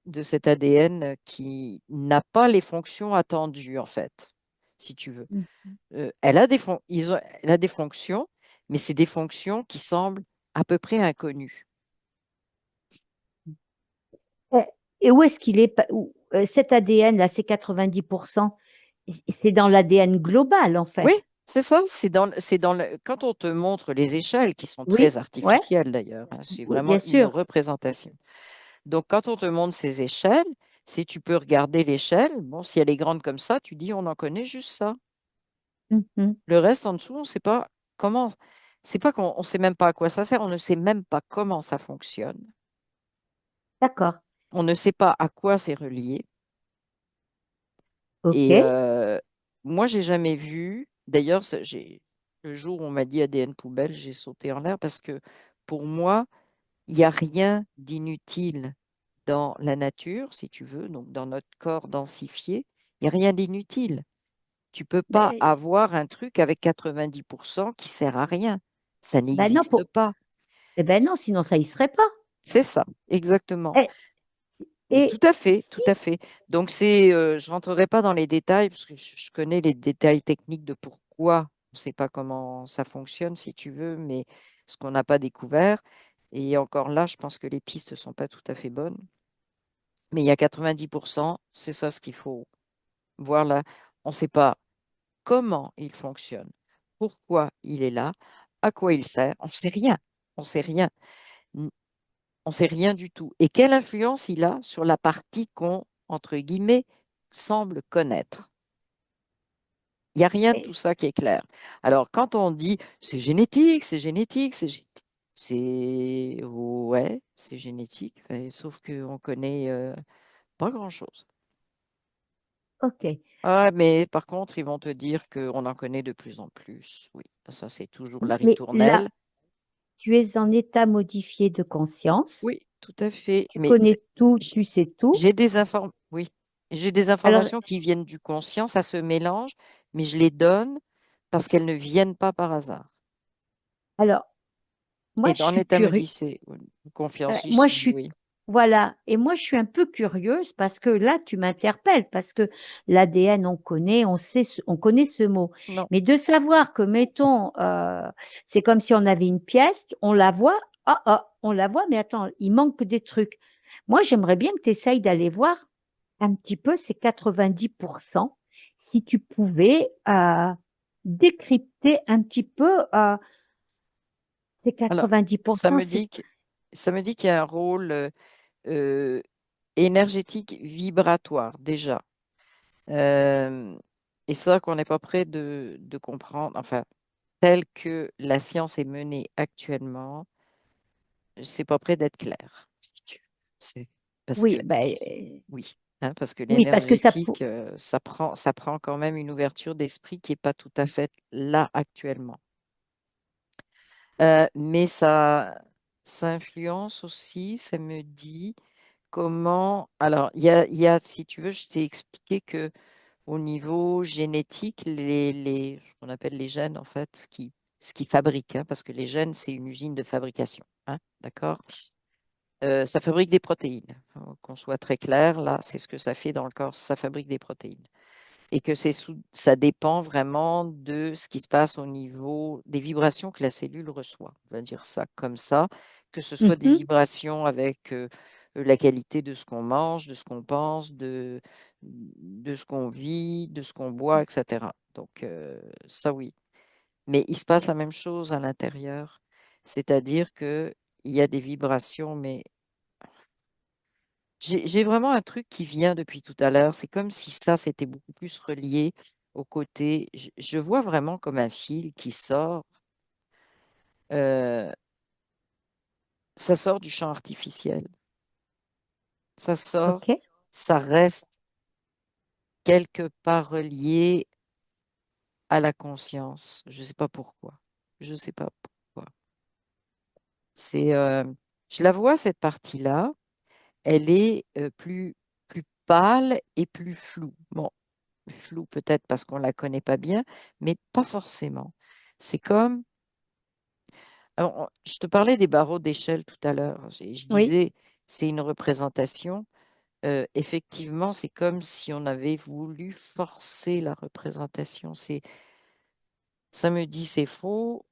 de cet ADN qui n'a pas les fonctions attendues, en fait, si tu veux. Mhm. Elle a des fonctions, mais c'est des fonctions qui semblent à peu près inconnues. Eh, et où est-ce qu'il est, cet ADN là, ces 90%, c'est dans l'ADN global en Oui, fait. c'est ça. Quand on te montre les échelles, qui sont très Oui, ouais, artificielles d'ailleurs, hein, c'est oui, vraiment bien une sûr. représentation. Donc, quand on te montre ces échelles, si tu peux regarder l'échelle, bon, si elle est grande comme ça, tu dis on en connaît juste ça. Mhm. Le reste en dessous, on ne sait pas comment. C'est pas qu'on ne sait même pas à quoi ça sert, on ne sait même pas comment ça fonctionne. D'accord. On ne sait pas à quoi c'est relié. Ok. Et moi, j'ai jamais vu. D'ailleurs, le jour où on m'a dit ADN poubelle, j'ai sauté en l'air parce que pour moi, il n'y a rien d'inutile dans la nature, si tu veux, donc dans notre corps densifié. Il n'y a rien d'inutile. Tu peux pas Ben, avoir un truc avec 90% qui sert à rien. Ça ben non, n'existe pas. eh ben non, sinon ça y serait pas. C'est ça, exactement. Eh, Et tout et à fait, si, tout à fait. Donc je rentrerai pas dans les détails parce que je connais les détails techniques de pourquoi on ne sait pas comment ça fonctionne, si tu veux, mais ce qu'on n'a pas découvert. Et encore là, je pense que les pistes sont pas tout à fait bonnes. Mais il y a 90%, c'est ça ce qu'il faut voir là. On ne sait pas comment il fonctionne, pourquoi il est là, à quoi il sert. On ne sait rien. On ne sait rien. On ne sait rien du tout. Et quelle influence il a sur la partie qu'on, entre guillemets, semble connaître. Il n'y a rien de tout eh, ça qui est clair. Alors, quand on dit c'est génétique, ouais, c'est génétique, mais sauf qu'on connaît pas grand-chose. ok. Ah, mais par contre, ils vont te dire qu'on en connaît de plus en plus. Oui, ça, c'est toujours la Mais ritournelle. là, tu es en état modifié de conscience. Oui, tout à fait. Tu connais tout, tu sais tout. Oui, j'ai des Alors, informations qui viennent du conscient, ça se mélange, mais je les donne parce qu'elles ne viennent pas par hasard. alors, moi, Et je dans suis l'état me curieux. dit c'est confiance y Moi, je suis, suis, oui. voilà. Et moi, je suis un peu curieuse parce que là, tu m'interpelles parce que l'ADN, on connaît, on sait, on connaît ce mot. Non. Mais de savoir que, mettons, c'est comme si on avait une pièce, on la voit, ah, ah, on la voit, mais attends, il manque des trucs. Moi, j'aimerais bien que tu essayes d'aller voir un petit peu ces 90%, si tu pouvais décrypter un petit peu ces Alors, 90%. C'est, ça me dit qu'il y a un rôle euh, énergétique vibratoire déjà. Euh, et ça qu'on n'est pas prêt de comprendre, enfin, tel que la science est menée actuellement, c'est pas prêt d'être clair. Si tu veux. C'est parce oui, que ben, oui, hein, parce que oui, parce que ça, l'énergétique, ça prend quand même une ouverture d'esprit qui n'est pas tout à fait là actuellement. Mais ça influence aussi, ça me dit comment. Alors, si tu veux, je t'ai expliqué que au niveau génétique, ce qu'on appelle les gènes, en fait, ce qui fabrique, hein, parce que les gènes, c'est une usine de fabrication. Hein, d'accord? Ça fabrique des protéines. Qu'on soit très clair, là, c'est ce que ça fait dans le corps, ça fabrique des protéines. Et que ça dépend vraiment de ce qui se passe au niveau des vibrations que la cellule reçoit. On va dire ça comme ça, que ce soit des Mhm. vibrations avec la qualité de ce qu'on mange, de ce qu'on pense, de ce qu'on vit, de ce qu'on boit, etc. Donc, ça oui. Mais il se passe la même chose à l'intérieur, c'est-à-dire que il y a des vibrations, mais j'ai vraiment un truc qui vient depuis tout à l'heure. C'est comme si ça, c'était beaucoup plus relié au côté. Je vois vraiment comme un fil qui sort. euh, Ça sort du champ artificiel. Ça sort, OK. ça reste quelque part relié à la conscience. Je ne sais pas pourquoi. Je ne sais pas pourquoi. C'est, je la vois, cette partie-là. Elle est plus pâle et plus floue. Bon, floue peut-être parce qu'on ne la connaît pas bien, mais pas forcément. C'est comme, alors, je te parlais des barreaux d'échelle tout à l'heure. Je Oui. disais, c'est une représentation. Effectivement, c'est comme si on avait voulu forcer la représentation. Ça me dit, c'est faux.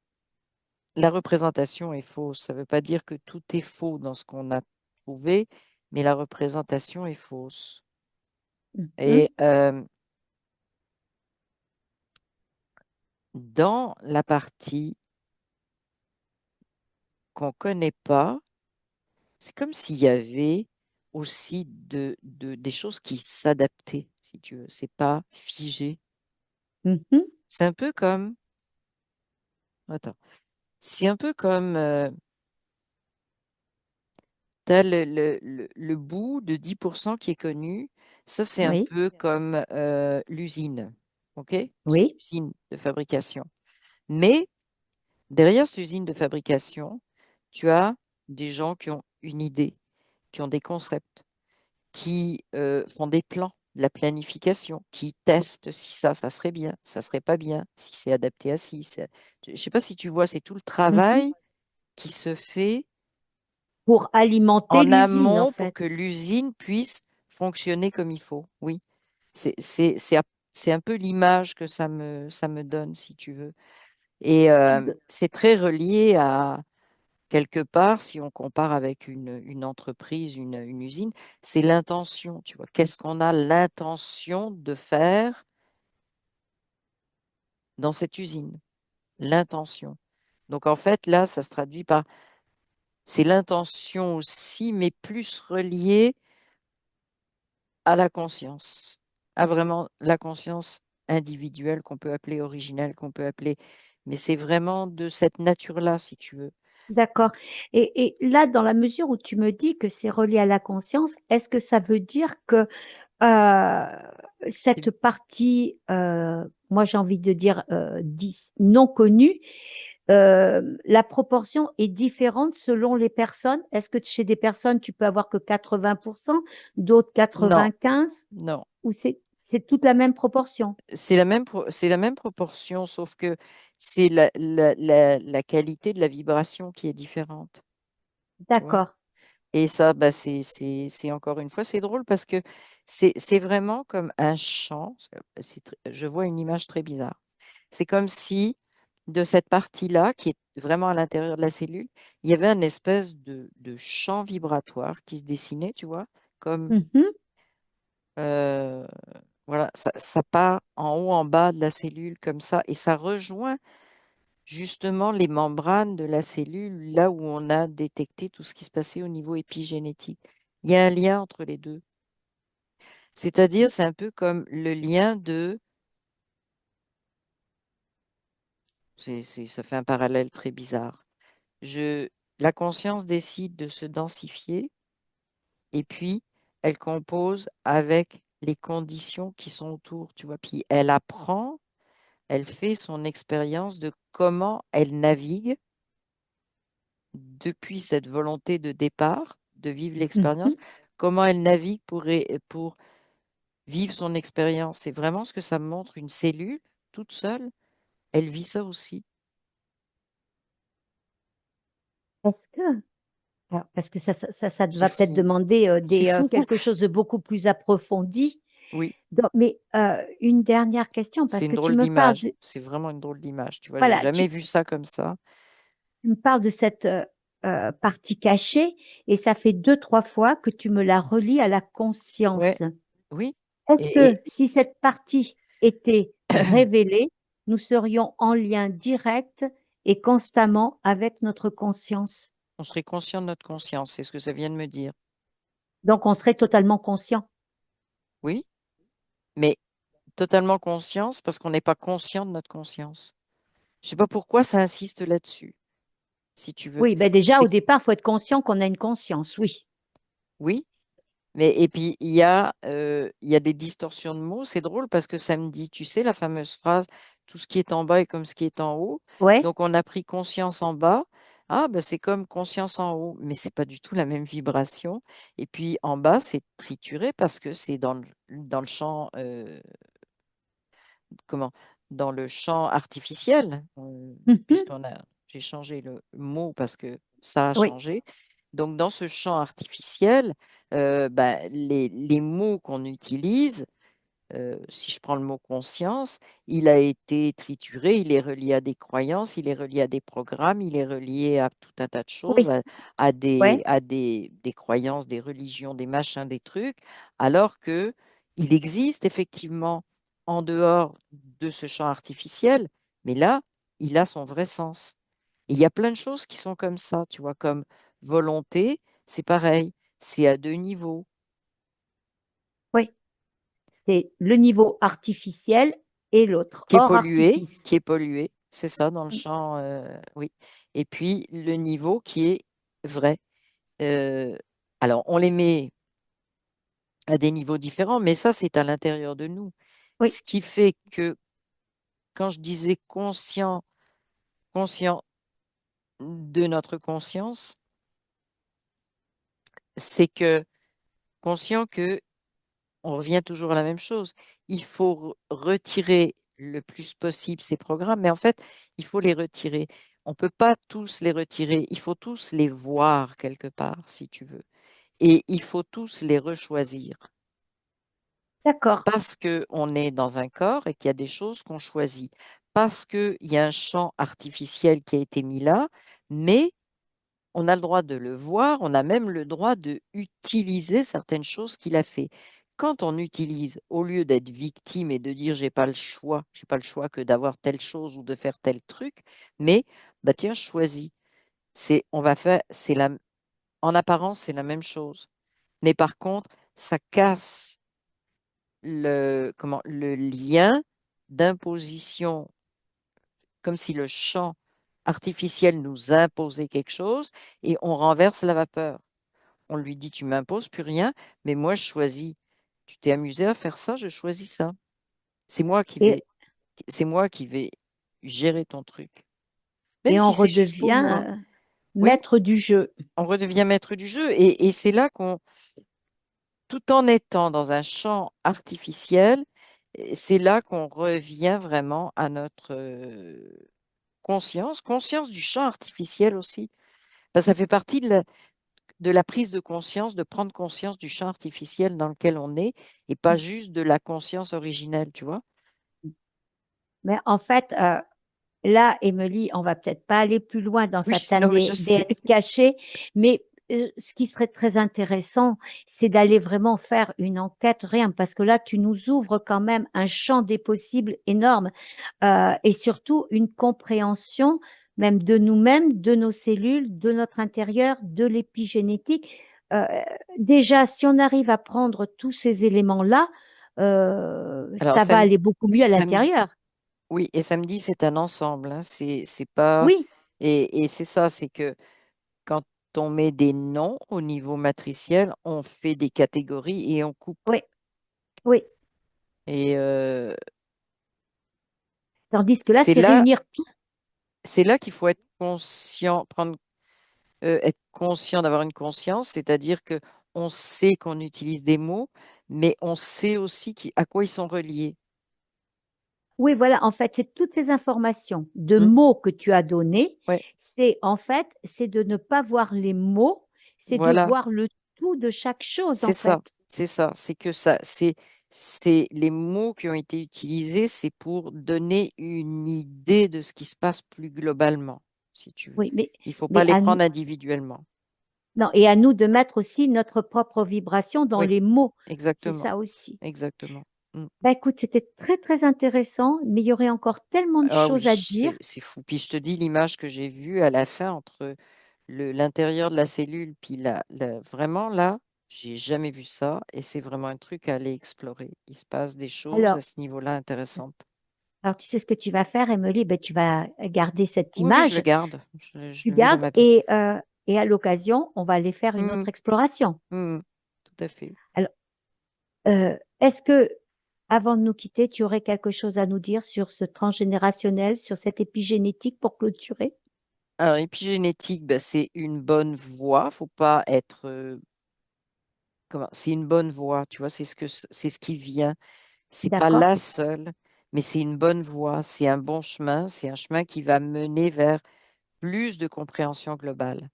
La représentation est fausse. Ça ne veut pas dire que tout est faux dans ce qu'on a trouvé, mais la représentation est fausse. Mhm. Et dans la partie qu'on ne connaît pas, c'est comme s'il y avait aussi des choses qui s'adaptaient, si tu veux. C'est pas figé. Mhm. C'est un peu comme, attends, c'est un peu comme, tu as le bout de 10% qui est connu. Ça, c'est un Oui. peu comme l'usine. OK? C'est Oui. l'usine de fabrication. Mais derrière cette usine de fabrication, tu as des gens qui ont une idée, qui ont des concepts, qui font des plans, de la planification, qui testent si ça serait bien, ça serait pas bien, si c'est adapté à si. Je ne sais pas si tu vois, c'est tout le Mhm. travail qui se fait Pour alimenter en l'usine, en amont pour fait. que l'usine puisse fonctionner comme il faut. Oui, c'est c'est- c'est à- c'est un peu l'image que ça me donne, si tu veux. Et c'est très relié à, quelque part, si on compare avec une entreprise, une usine, c'est l'intention, tu vois. Qu'est-ce qu'on a l'intention de faire dans cette usine? L'intention. Donc, en fait, là, ça se traduit par, c'est l'intention aussi, mais plus reliée à la conscience, à vraiment la conscience individuelle qu'on peut appeler originelle, qu'on peut appeler, mais c'est vraiment de cette nature-là, si tu veux. D'accord. Et là, dans la mesure où tu me dis que c'est relié à la conscience, est-ce que ça veut dire que euh, C'est- cette partie, moi j'ai envie de dire 10, non connue, la proportion est différente selon les personnes? Est-ce que chez des personnes, tu peux avoir que 80%, d'autres Non, 95%, non. ou c'est toute la même proportion? C'est la même proportion, sauf que c'est la qualité de la vibration qui est différente, tu vois. D'accord. Et ça, bah, c'est encore une fois, c'est drôle parce que c'est vraiment comme un champ. Je vois une image très bizarre. C'est comme si de cette partie-là, qui est vraiment à l'intérieur de la cellule, il y avait un espèce de champ vibratoire qui se dessinait, tu vois, comme Mhm. euh, voilà, ça part en haut, en bas de la cellule comme ça, et ça rejoint justement les membranes de la cellule, là où on a détecté tout ce qui se passait au niveau épigénétique. Il y a un lien entre les deux. C'est-à-dire, c'est un peu comme le lien de, ça fait un parallèle très bizarre. Je, la conscience décide de se densifier et puis elle compose avec les conditions qui sont autour, tu vois. Puis elle apprend, elle fait son expérience de comment elle navigue depuis cette volonté de départ, de vivre l'expérience, Mhm. comment elle navigue pour vivre son expérience. C'est vraiment ce que ça me montre, une cellule toute seule, elle vit ça aussi. Est-ce que Alors, parce que ça C'est va peut-être fou. demander C'est fou. quelque chose de beaucoup plus approfondi. Oui, Mais une dernière question, c'est parce une que tu drôle me parles d'image. de, C'est vraiment une drôle d'image. Tu vois, j'ai voilà, jamais vu ça comme ça. tu me parles de cette partie cachée et ça fait deux, trois fois que tu me la relis à la Ouais, conscience. oui. Est-ce Et, que si cette partie était révélée, nous serions en lien direct et constamment avec notre conscience? on serait conscient de notre conscience. C'est ce que ça vient de me dire. Donc, on serait totalement conscient. Oui, mais totalement conscience parce qu'on n'est pas conscient de notre conscience. Je sais pas pourquoi ça insiste là-dessus, si tu veux. Oui, ben déjà, au C'est départ, il faut être conscient qu'on a une conscience, oui. oui, mais et puis il y a des distorsions de mots. C'est drôle parce que ça me dit, tu sais, la fameuse phrase, tout ce qui est en bas est comme ce qui est en haut. Ouais, Donc on a pris conscience en bas. Ah, ben c'est comme conscience en haut, mais c'est pas du tout la même vibration. Et puis en bas, c'est trituré parce que c'est dans le champ, comment, dans le champ artificiel, mhm, puisqu'on a, j'ai changé le mot parce que ça a oui, changé. Donc, dans ce champ artificiel, ben, les mots qu'on utilise, si je prends le mot conscience, il a été trituré, il est relié à des croyances, il est relié à des programmes, il est relié à tout un tas de choses, oui, à ouais, des croyances, des religions, des machins, des trucs, alors que il existe effectivement en dehors de ce champ artificiel, mais là, il a son vrai sens. Et il y a plein de choses qui sont comme ça, tu vois, comme volonté, c'est pareil, c'est à deux niveaux. oui. C'est le niveau artificiel et l'autre, hors artifice. Qui est pollué, c'est ça, dans le champ, oui. Et puis le niveau qui est vrai. Euh, alors, on les met à des niveaux différents, mais ça, c'est à l'intérieur de nous. Oui, Ce qui fait que quand je disais conscient de notre conscience, c'est que conscient que on revient toujours à la même chose. Il faut retirer le plus possible ces programmes, mais en fait, il faut les retirer. On ne peut pas tous les retirer. Il faut tous les voir quelque part, si tu veux. Et il faut tous les rechoisir. d'accord. Parce qu'on est dans un corps et qu'il y a des choses qu'on choisit. Parce qu'il y a un champ artificiel qui a été mis là, mais on a le droit de le voir, on a même le droit de utiliser certaines choses qu'il a fait. Quand on utilise, au lieu d'être victime et de dire j'ai pas le choix que d'avoir telle chose ou de faire tel truc, mais bah tiens, choisis. On va faire, en apparence, c'est la même chose. Mais par contre, ça casse le lien d'imposition, comme si le champ artificiel nous imposait quelque chose et on renverse la vapeur. On lui dit, tu m'imposes plus rien, mais moi, je choisis. Tu t'es amusé à faire ça, je choisis ça. C'est moi qui Et, vais, c'est moi qui vais gérer ton truc. Même et on si c'est juste pour redevient moi. Oui, maître du jeu. on redevient maître du jeu. Et c'est là qu'on, tout en étant dans un champ artificiel, c'est là qu'on revient vraiment à notre conscience du champ artificiel aussi. Parce que ça fait partie de la prise de conscience, de prendre conscience du champ artificiel dans lequel on est et pas juste de la conscience originelle, tu vois? Mais en fait, là, Émilie, on va peut-être pas aller plus loin dans Oui, cette non, mais je sais. ADN caché, mais ce qui serait très intéressant, c'est d'aller vraiment faire une enquête, rien, parce que là, tu nous ouvres quand même un champ des possibles énorme et surtout une compréhension même de nous-mêmes, de nos cellules, de notre intérieur, de l'épigénétique. Euh, Déjà, si on arrive à prendre tous ces éléments-là, Alors, ça va aller beaucoup mieux à samedi, l'intérieur. oui, et samedi, c'est un ensemble, hein, c'est pas, Oui, et c'est ça, c'est que quand on met des noms au niveau matriciel, on fait des catégories et on coupe. oui, oui. Et Tandis que là, c'est c'est là, réunir tout. c'est là qu'il faut être conscient, être conscient d'avoir une conscience, c'est-à-dire que on sait qu'on utilise des mots, mais on sait aussi à quoi ils sont reliés. Oui, voilà, en fait, c'est toutes ces informations de Hmm. mots que tu as donnés. Ouais. C'est en fait, c'est de ne pas voir les mots, c'est de Voilà, voir le tout de chaque chose, c'est en ça, fait. c'est ça. C'est que ça, c'est les mots qui ont été utilisés, c'est pour donner une idée de ce qui se passe plus globalement, si tu veux. Oui, Il faut pas mais les à nous, prendre individuellement. non, et à nous de mettre aussi notre propre vibration dans Oui, les mots. C'est exactement, ça aussi. exactement. Mm. Bah, écoute, c'était très, très intéressant, mais il y aurait encore tellement de Ah oui, choses à dire. c'est fou. Puis je te dis, l'image que j'ai vue à la fin entre l'intérieur de la cellule, puis vraiment là, j'ai jamais vu ça et c'est vraiment un truc à aller explorer. Il se passe des choses à Alors, ce niveau-là intéressantes. alors, tu sais ce que tu vas faire, Emily? Ben, tu vas garder cette Oui, oui, je le image, garde. Je tu le mets dans gardes, ma Bible. et à l'occasion, on va aller faire une Mhm, autre exploration. mhm, tout à fait. Alors, est-ce que, avant de nous quitter, tu aurais quelque chose à nous dire sur ce transgénérationnel, sur cette épigénétique pour clôturer? Alors, épigénétique, ben, c'est une bonne voie. Faut pas être. C'est une bonne voie, tu vois, c'est ce qui vient. C'est pas D'accord? la seule, mais c'est une bonne voie. C'est un bon chemin. C'est un chemin qui va mener vers plus de compréhension globale.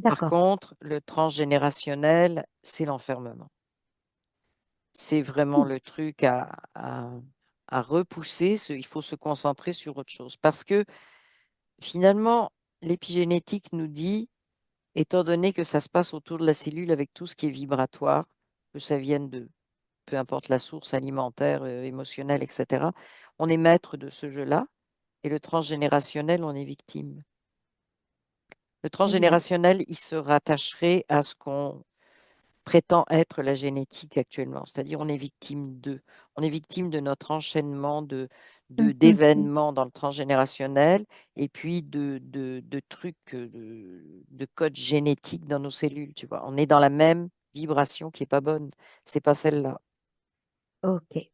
Par D'accord. contre, le transgénérationnel, c'est l'enfermement. C'est vraiment Ouh, le truc à repousser. Il faut se concentrer sur autre chose. Parce que finalement, l'épigénétique nous dit, étant donné que ça se passe autour de la cellule avec tout ce qui est vibratoire, que ça vienne de peu importe la source alimentaire, émotionnelle, etc., on est maître de ce jeu-là. Et le transgénérationnel, on est victime. Le exact. transgénérationnel, il se rattacherait à ce qu'on prétend être la génétique actuellement. C'est-à-dire, on est victime d'eux. On est victime de notre enchaînement Mhm, mhm. d'événements dans le transgénérationnel et puis de trucs, de codes génétiques dans nos cellules, tu vois. On est dans la même vibration qui n'est pas bonne. C'est pas celle-là. OK.